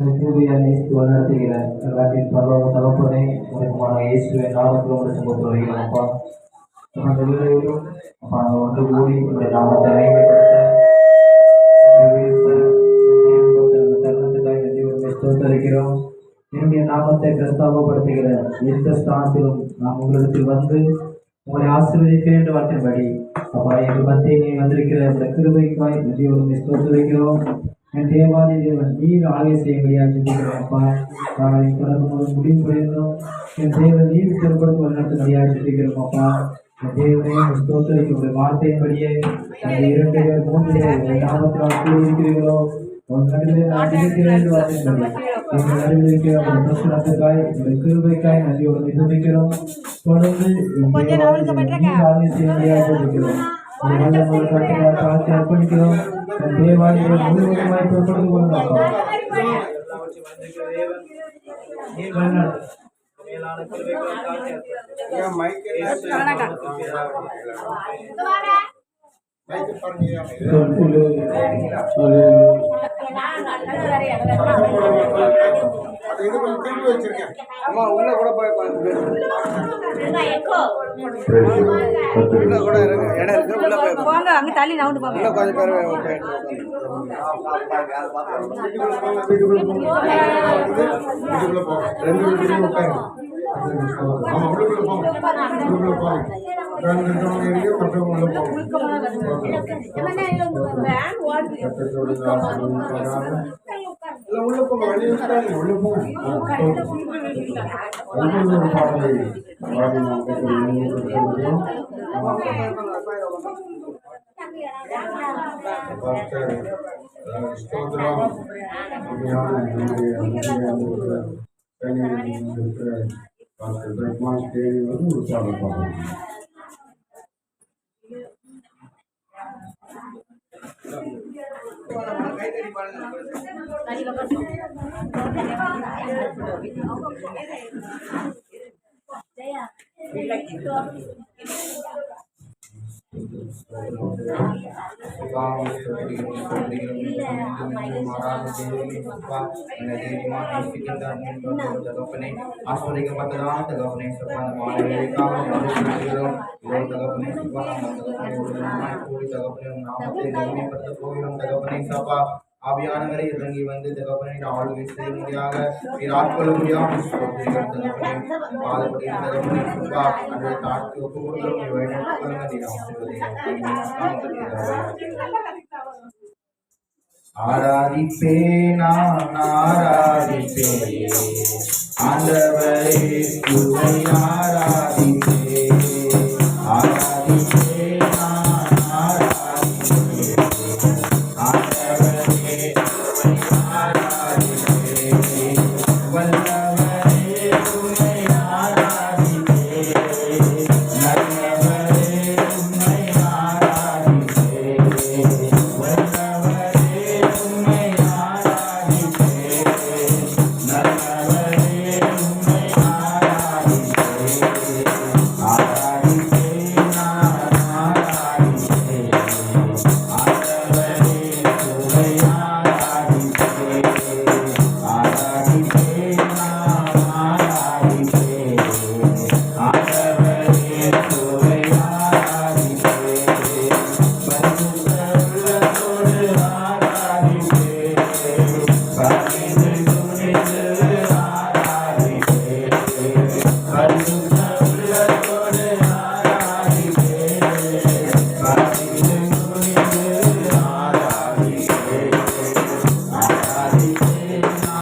வழிநடத்துகிற எல்லாத்தின் பரலோக தகப்பனே, உனக்குமான இயேசுவின் நாமத்தில் உங்களுக்கு முத்திரையும் அப்பா வேளையிலும் அப்பா ஒன்று கூடி உங்களுடைய நாமத்தை மேம்படுத்துகிறோம். என்னுடைய நாமத்தை பிரஸ்தாபப்படுத்துகிற எந்த ஸ்தானத்திலும் நாம் உங்களிடத்தில் வந்து உங்களை ஆசீர்வதிக்க என்று வார்த்தையின்படி அப்பா எங்கள் மத்தியில் நீ வந்திருக்கிற இந்த கிருபைக்காய் நன்றியோடு ஸ்தோத்திரிக்கிறோம். என் தேவாதி தேவன் நீர் ஆலய செய்ய முடியாது சிந்திக்கிறோம்ப்பா. தொடர்பு முடிவு புரிந்தோம். என் தேவன் நீர் திறப்படுத்த வழிநடத்த முடியாது சிந்திக்கிறோம்ப்பா. என் தேவனே ஸ்தோத்திரிக்க வார்த்தையின்படியே இரண்டு பேர் மூன்று பேர் நாமத்தினால் கூறியிருக்கிறீர்களோ உன் நடுவில் நான் இருக்கிறேன் என்று வார்த்தையின்படி எங்கள் நடுவில் இருக்கிற உங்கள் பிரசனத்துக்காய் உங்கள் கிருபைக்காய் நன்றியோடு நிரூபிக்கிறோம். தொடர்ந்து நீர் ஆலய செய்ய முடியாது இருக்கிறோம். காட்சி அர்ப்பணிக்கிறோம். தேவாலய முழுவதுமாய் பொறுப்படுத்திக் கொள்ளுங்கள். உள்ள கூட போய் போங்க, அங்க தள்ளி நவுண்டு போங்க. கொஞ்சம் பேர் உள்ள போங்க, வெளியே உள்ள போங்க. ஆஸ்வதிக்கப்பட்டதான தகவனை சபா ஆவியானவரை இறங்கி வந்து தகப்பனை ஆளுகை செய்யும்படியாக ஆட்கொள்ள முடியாமல் தாக்கி ஒப்பு ஆராதிப்பே நான் ஆராதிப்பே ஆண்டவரே உன்னை ஆராதிப்பே ஆராதிப்பே நான் ஆராதிப்பே ஆண்டவரே உன்னை ஆராதிப்பே